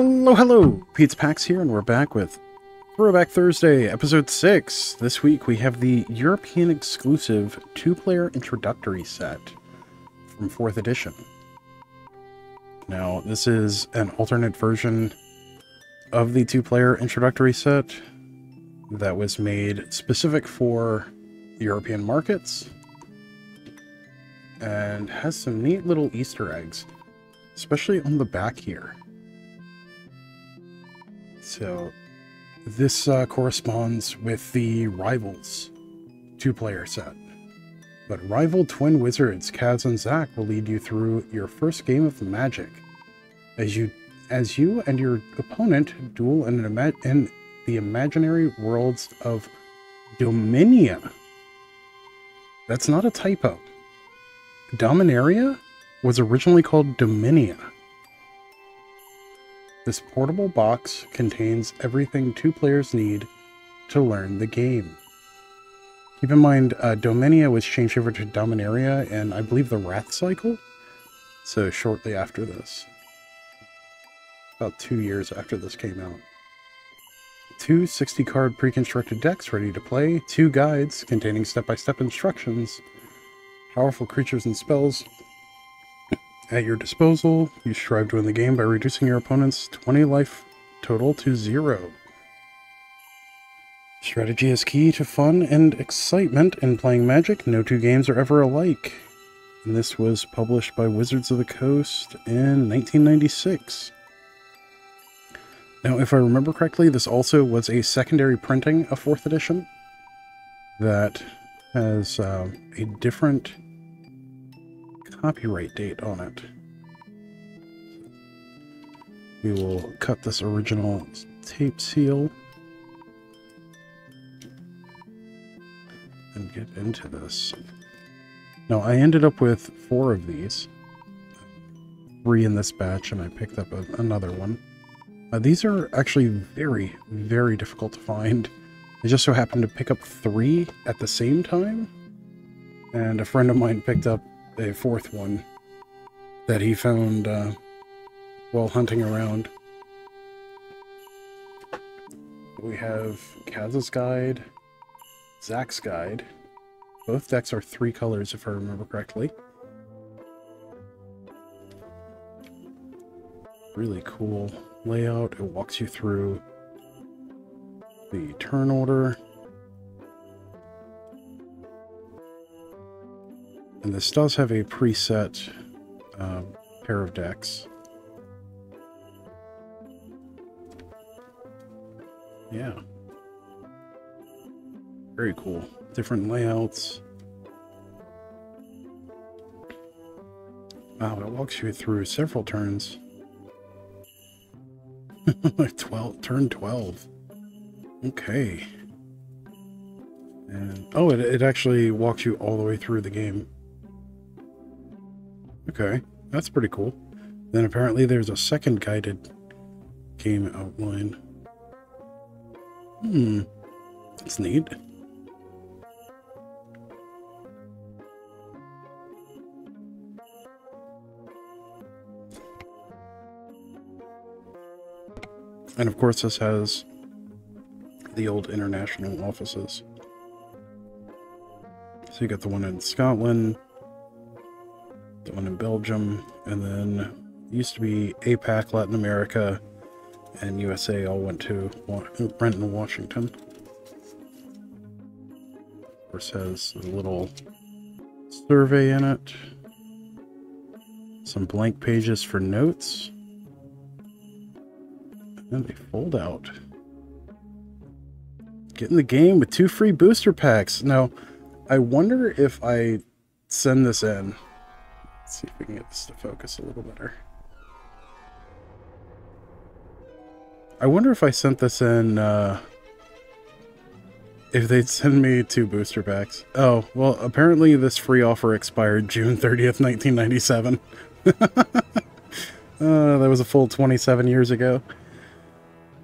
Hello, hello! Pete's Pax here, and we're back with Throwback Thursday, Episode 6. This week we have the European exclusive two-player introductory set from Fourth Edition. Now, this is an alternate version of the two-player introductory set that was made specific for the European markets and has some neat little Easter eggs, especially on the back here. So, this corresponds with the Rivals two-player set. But rival twin wizards, Kaz and Zach, will lead you through your first game of Magic, as you and your opponent duel in the imaginary worlds of Dominia. That's not a typo. Dominaria was originally called Dominia. This portable box contains everything two players need to learn the game. Keep in mind, Dominia was changed over to Dominaria in, I believe, the Wrath cycle, so shortly after this. About 2 years after this came out. 2 60-card pre-constructed decks ready to play, 2 guides containing step-by-step instructions, powerful creatures and spells at your disposal. You strive to win the game by reducing your opponent's 20 life total to 0. Strategy is key to fun and excitement in playing Magic. No two games are ever alike. And this was published by Wizards of the Coast in 1996. Now, if I remember correctly, this also was a secondary printing of 4th edition that has a different copyright date on it. We will cut this original tape seal and get into this. Now, I ended up with 4 of these. 3 in this batch, and I picked up another one. These are actually very, very difficult to find. I just so happened to pick up 3 at the same time, and a friend of mine picked up a 4th one that he found while hunting around. We have Kaz's guide, Zach's guide. Both decks are 3 colors, if I remember correctly. Really cool layout. It walks you through the turn order. And this does have a preset pair of decks. Yeah. Very cool. Different layouts. Wow, it walks you through several turns. 12, turn 12. Okay. And oh, it actually walks you all the way through the game. Okay, that's pretty cool. Then apparently there's a second guided game outline. That's neat. And of course this has the old international offices. So you got the one in Scotland, the one in Belgium, and then used to be APAC, Latin America, and USA all went to Renton, Washington. Of course has a little survey in it, some blank pages for notes, and they fold out. Get in the game with 2 free booster packs. Now, I wonder if I send this in. Let's see if we can get this to focus a little better. I wonder if I sent this in, if they'd send me 2 booster packs. Oh, well, apparently this free offer expired June 30th, 1997. That was a full 27 years ago.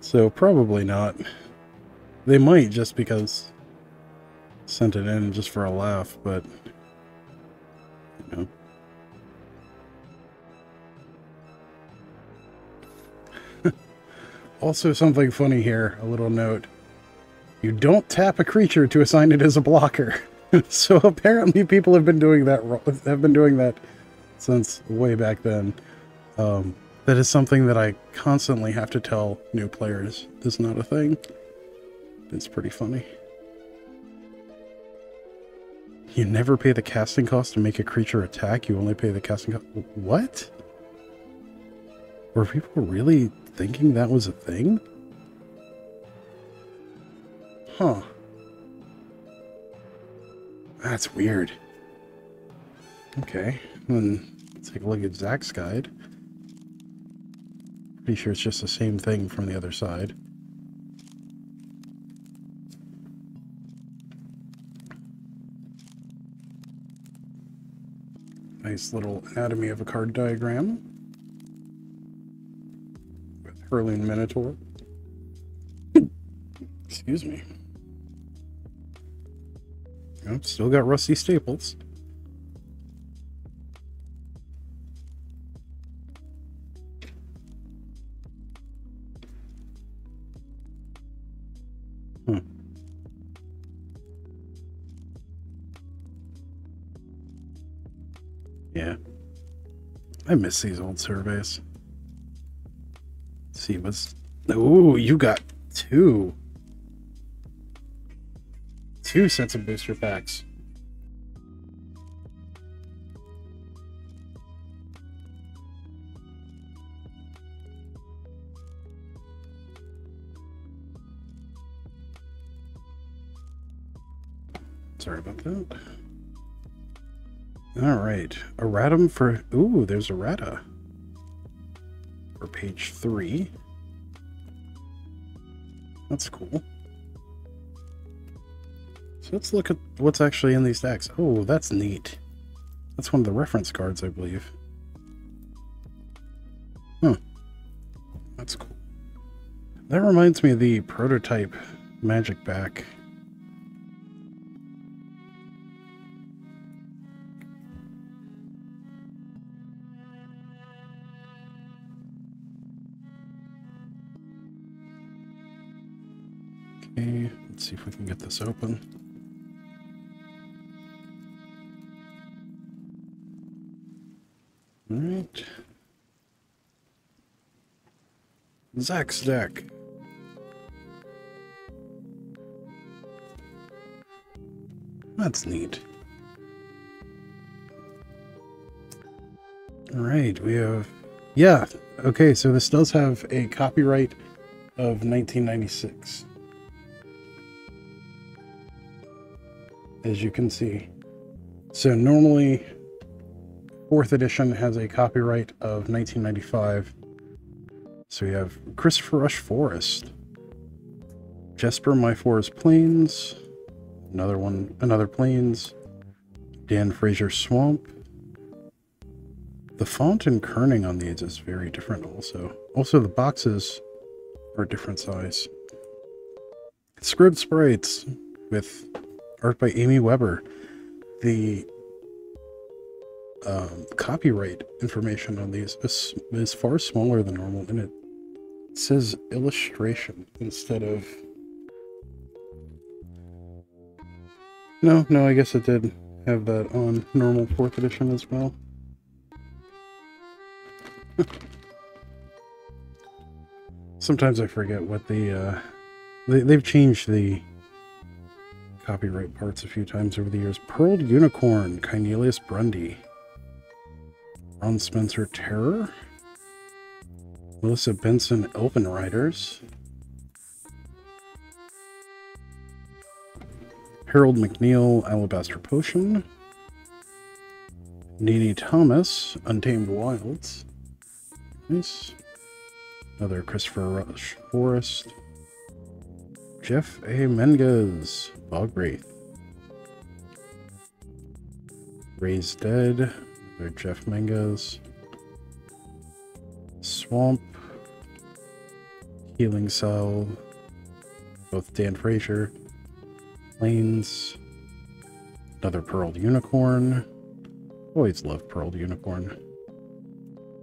So probably not. They might, just because sent it in just for a laugh, but you know. Also something funny here, a little note. You don't tap a creature to assign it as a blocker. So apparently people have been doing that since way back then. That is something that I constantly have to tell new players is not a thing. It's pretty funny. You never pay the casting cost to make a creature attack, you only pay the casting cost. What? Were people really thinking that was a thing? Huh. That's weird. Okay, then let's take a look at Zach's guide. Pretty sure it's just the same thing from the other side. Nice little anatomy of a card diagram. With Hurling Minotaur. Excuse me. Oh, still got rusty staples. Yeah. I miss these old surveys. Let's see what's... Oh, you got two sets of booster packs. Sorry about that. Alright, erratum for... Ooh, there's errata. For page 3. That's cool. So let's look at what's actually in these decks. Oh, that's neat. That's one of the reference cards, I believe. Huh. That's cool. That reminds me of the prototype Magic back. Okay, let's see if we can get this open. All right. Zach's deck. That's neat. All right, we have... Yeah, okay, so this does have a copyright of 1996. As you can see. So normally, 4th edition has a copyright of 1995. So we have Christopher Rush Forest, Jesper My Forest Plains, another Plains, Dan Fraser Swamp. The font and kerning on these is very different also. Also the boxes are a different size. Scribd sprites with art by Amy Weber. The copyright information on these is far smaller than normal, and it says illustration instead of... No, I guess it did have that on normal 4th edition as well. Sometimes I forget what the they've changed the copyright parts a few times over the years. Pearled Unicorn, Cornelius Grundy. Ron Spencer Terror. Melissa Benson Elven Riders. Harold McNeil Alabaster Potion. Nene Thomas Untamed Wilds. Nice. Another Christopher Rush Forest. Jeff A. Menges Bogwraith. Raised Dead. Another Jeff Menges. Swamp. Healing Cell. Both Dan Fraser. Plains. Another Pearled Unicorn. Always loved Pearled Unicorn.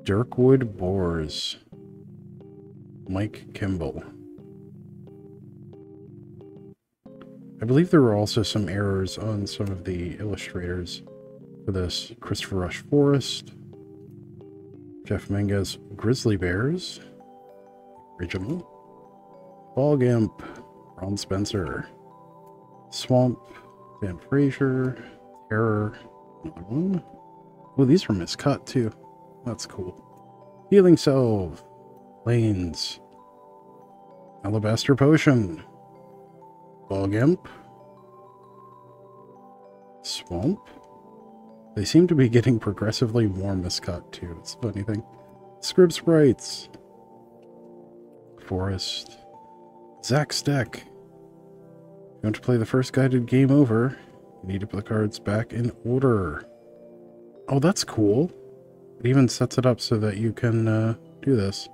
Dirkwood Boars. Mike Kimball. I believe there were also some errors on some of the illustrators for this. Christopher Rush Forest, Jeff Menges Grizzly Bears, Original, Bog Imp, Ron Spencer, Swamp, Dan Frazier, Terror, another one. Oh, these are miscut too. That's cool. Healing Salve, Lanes, Alabaster Potion, Bog Imp, Swamp. They seem to be getting progressively more miscut too. It's a funny thing. Scrib Sprites, Forest, Zach Steck. If you want to play the first guided game over, you need to put the cards back in order. Oh, that's cool. It even sets it up so that you can do this.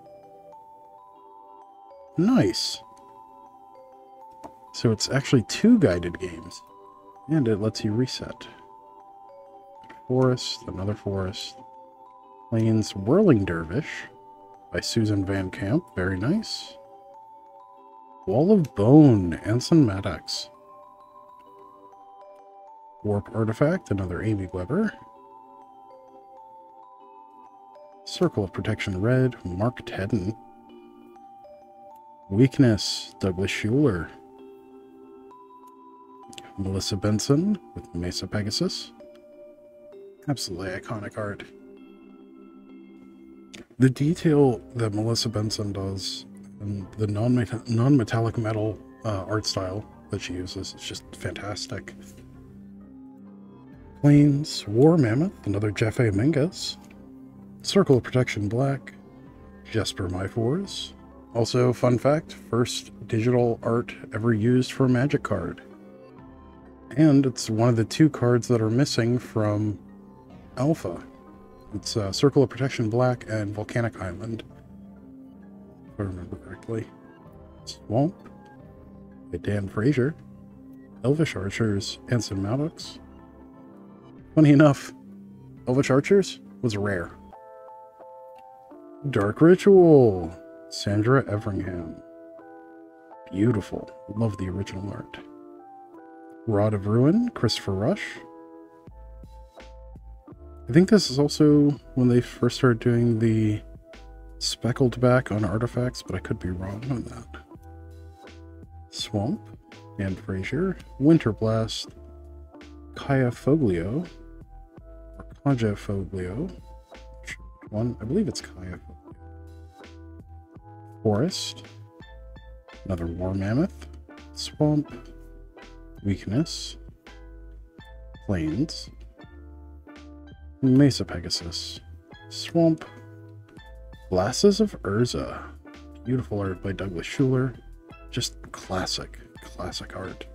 Nice. So it's actually 2 guided games. And it lets you reset. Forest, another Forest. Plains Whirling Dervish by Susan Van Camp. Very nice. Wall of Bone, Anson Maddox. Warp Artifact, another Amy Weber. Circle of Protection Red, Mark Tedden. Weakness, Douglas Schuler. Melissa Benson with Mesa Pegasus. Absolutely iconic art. The detail that Melissa Benson does and the non-metallic metal art style that she uses is just fantastic. Plains War Mammoth, another Jeff A. Menges. Circle of Protection Black, Jesper Myfors. Also, fun fact, first digital art ever used for a Magic card. And it's one of the 2 cards that are missing from Alpha. It's Circle of Protection Black and Volcanic Island, if I remember correctly. Swamp by Dan Frazier. Elvish Archers, Anson Maddox. Funny enough, Elvish Archers was rare. Dark Ritual, Sandra Everingham. Beautiful. Love the original art. Rod of Ruin, Christopher Rush. I think this is also when they first started doing the speckled back on artifacts, but I could be wrong on that. Swamp, Dan Frazier. Winter Blast, Kaya Foglio. Or Kaja Foglio. One, I believe it's Kaya Foglio. Forest, another War Mammoth. Swamp, Weakness, Plains, Mesa Pegasus, Swamp, Glasses of Urza. Beautiful art by Douglas Schuler. Just classic art.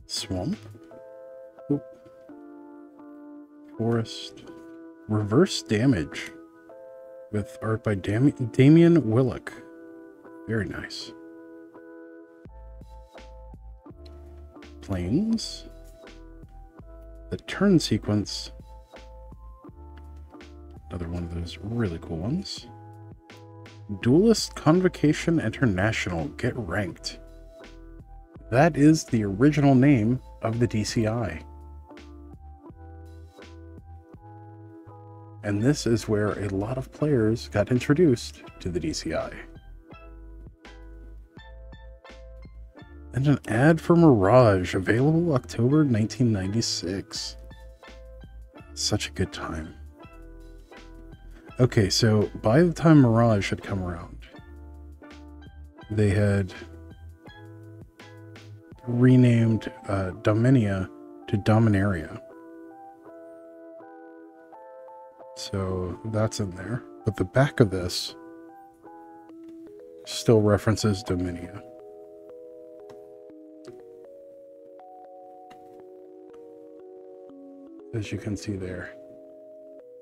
Swamp, oop. Forest, Reverse Damage with art by Damian Willock. Very nice. Plains, the turn sequence, another one of those really cool ones. Duelist Convocation International, Get Ranked. That is the original name of the DCI. And this is where a lot of players got introduced to the DCI. And an ad for Mirage, available October 1996. Such a good time. Okay, so by the time Mirage had come around, they had renamed Dominia to Dominaria. So that's in there. But the back of this still references Dominia. As you can see there.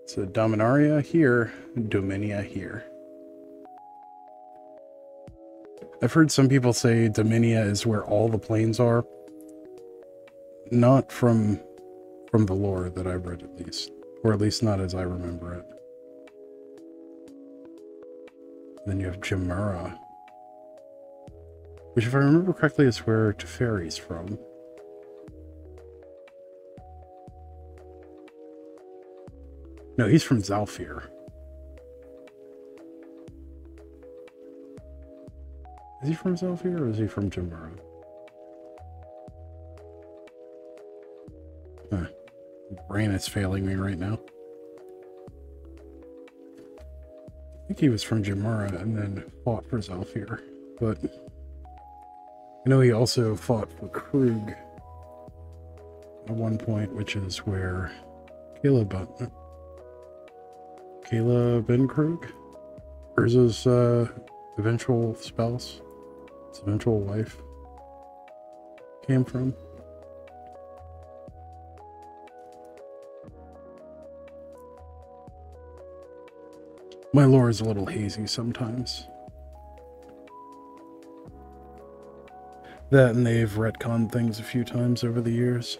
So Dominaria here, Dominia here. I've heard some people say Dominia is where all the planes are. Not from the lore that I've read, at least. Or at least not as I remember it. Then you have Jamura, which, if I remember correctly, is where Teferi's from. No, he's from Zalfir. Is he from Zalfir or is he from Jamura? Huh. My brain is failing me right now. I think he was from Jamura and then fought for Zalfir, but I know he also fought for Krug at one point, which is where Kayla Ben Krug, Urza's eventual spouse, his eventual wife, came from. My lore is a little hazy sometimes. That and they've retconned things a few times over the years.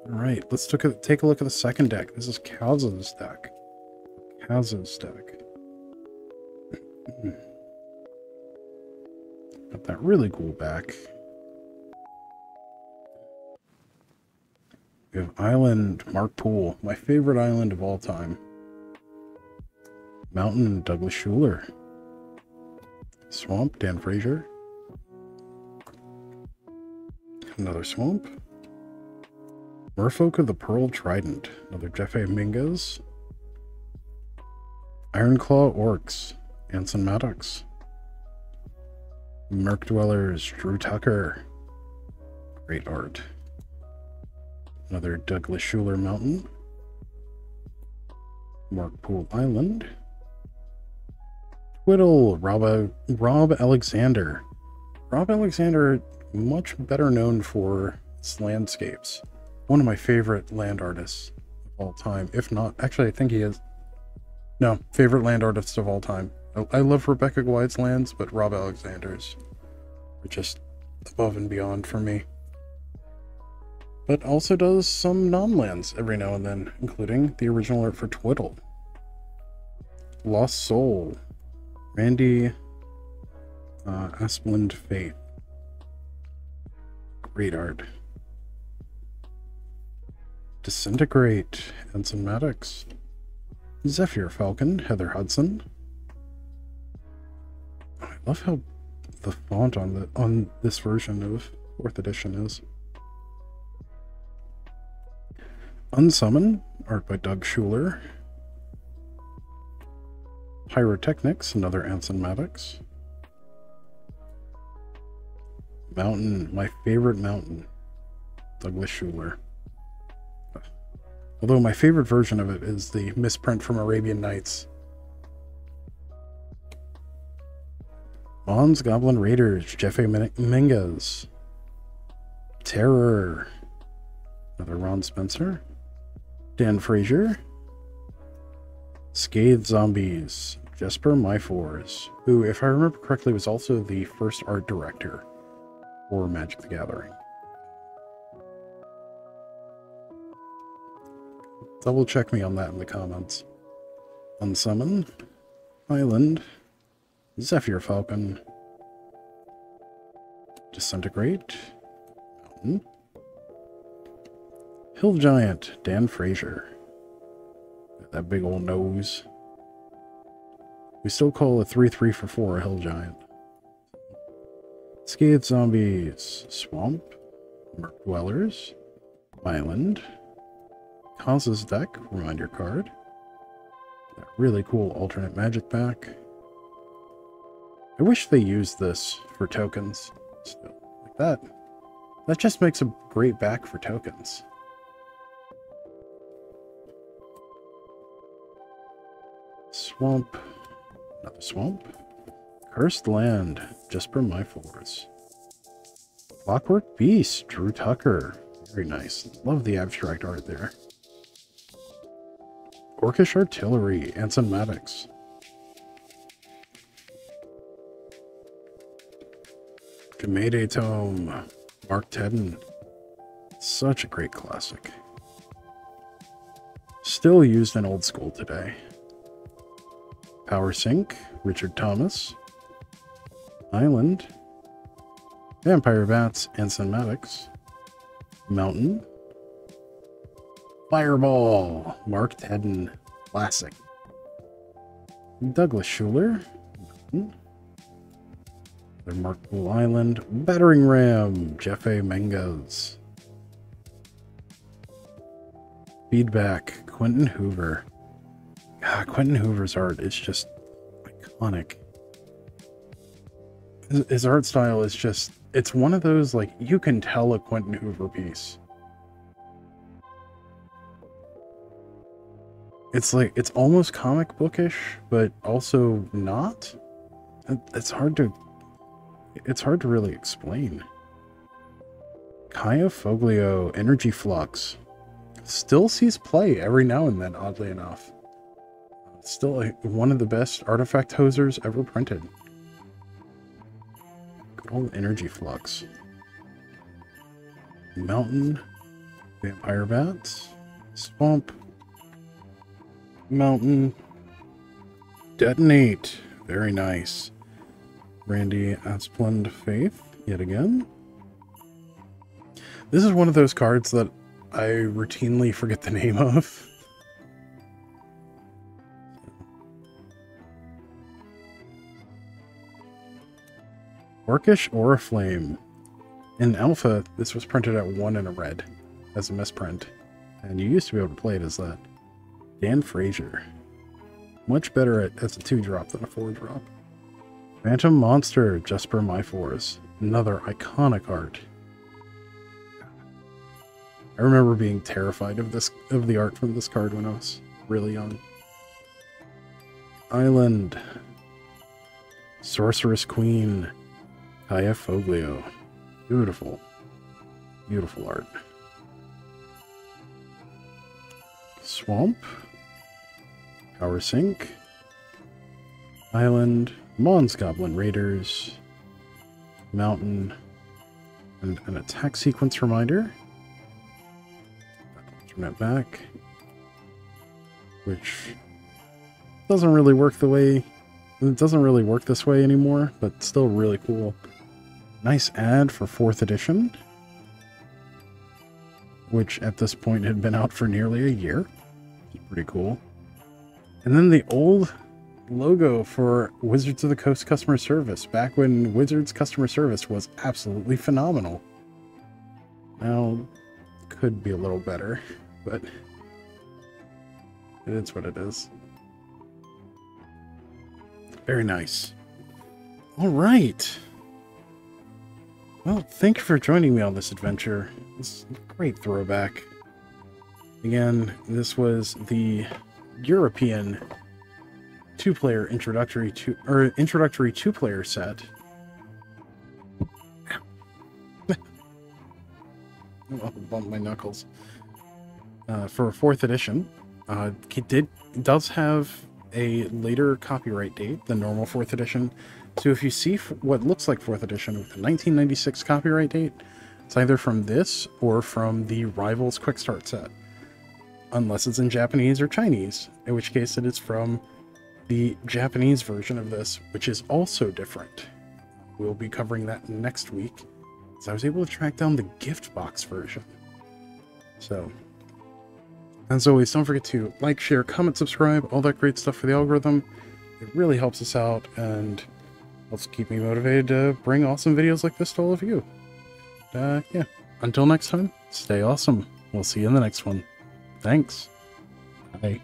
Alright, let's take a look at the second deck. This is Kaz's deck. Kaz's deck. Got that really cool back. We have Island Mark Poole, my favorite island of all time. Mountain Douglas Schuler. Swamp Dan Frazier. Another Swamp. Merfolk of the Pearl Trident. Another Jeffe Mingus. Ironclaw Orcs. Anson Maddox. Merc Dwellers. Drew Tucker. Great art. Another Douglas Schuler Mountain. Mark Poole Island. Twiddle. Rob Alexander. Rob Alexander, much better known for its landscapes. One of my favorite land artists of all time. If not, actually, I think he is. No, favorite land artist of all time. I love Rebecca Gwyde's lands, but Rob Alexander's are just above and beyond for me. But also does some non-lands every now and then, including the original art for Twiddle. Lost Soul. Randy Asplund Faith. Great art. Disintegrate. Anson Maddox. Zephyr Falcon. Heather Hudson. I love how the font on this version of 4th edition is. Unsummon. Art by Doug Schuler. Pyrotechnics, another Anson Maddox. Mountain, my favorite mountain, Douglas Schuler. Although my favorite version of it is the misprint from Arabian Nights. Mons Goblin Raiders, Jeffe Mingus. Terror, another Ron Spencer. Dan Frazier. Scathed Zombies, Jesper Myfors, who, if I remember correctly, was also the first art director for Magic the Gathering. Double check me on that in the comments. Unsummon, Island, Zephyr Falcon, Disintegrate, Mountain, Hill Giant, Dan Frazier. That big old nose. We still call a 3/3 for 4 a Hill Giant. Scathed Zombies, Swamp, Merc Dwellers, Island, Kaz's deck, reminder card. That really cool alternate magic back. I wish they used this for tokens. Still, like that. That just makes a great back for tokens. Swamp, another Swamp. Cursed Land, Jesper Myfors. Clockwork Beast, Drew Tucker. Very nice. Love the abstract art there. Orcish Artillery, Anson Maddox. Kamede Tome, Mark Tedden. Such a great classic. Still used in Old School today. Power Sync, Richard Thomas. Island. Vampire Bats and Cinematics. Mountain. Fireball, Mark Tedden, classic. Douglas Schuler. Remarkable Island. Battering Ram, Jeff A. Menges. Feedback, Quentin Hoover. God, Quentin Hoover's art is just iconic. His art style is just, it's one of those, like, you can tell a Quentin Hoover piece. It's like, it's almost comic bookish, but also not. It's hard to really explain. Kaya Foglio, Energy Flux. Still sees play every now and then, oddly enough. Still one of the best artifact hosers ever printed. Good old Energy Flux. Mountain. Vampire Bats. Swamp. Mountain. Detonate. Very nice. Randy Asplund Faith, yet again. This is one of those cards that I routinely forget the name of. Orcish Oriflame. In Alpha, this was printed at 1 in a red as a misprint, and you used to be able to play it as that. Dan Frazier. Much better as a 2-drop than a 4-drop. Phantom Monster, Jesper Myfors. Another iconic art. I remember being terrified of the art from this card when I was really young. Island. Sorceress Queen. Kaya Foglio. Beautiful. Beautiful art. Swamp. Power Sync. Island. Mons Goblin Raiders. Mountain. And an attack sequence reminder. Turn it back. Which doesn't really work the way... It doesn't really work this way anymore, but still really cool. Nice ad for 4th edition. Which at this point had been out for nearly a year. Which is pretty cool. And then the old logo for Wizards of the Coast customer service, back when Wizards customer service was absolutely phenomenal. Now, could be a little better, but it is what it is. Very nice. All right. Well, thank you for joining me on this adventure. It's a great throwback. Again, this was the European two-player introductory two-player set. Oh, bumped my knuckles. For 4th edition. It does have a later copyright date than normal 4th edition. So if you see what looks like 4th edition with the 1996 copyright date, it's either from this or from the Rivals Quick Start set. Unless it's in Japanese or Chinese, in which case it is from the Japanese version of this, which is also different. We'll be covering that next week, so I was able to track down the gift box version. So, as always, don't forget to like, share, comment, subscribe, all that great stuff for the algorithm. It really helps us out and helps keep me motivated to bring awesome videos like this to all of you. Yeah, until next time, stay awesome. We'll see you in the next one. Thanks. Bye.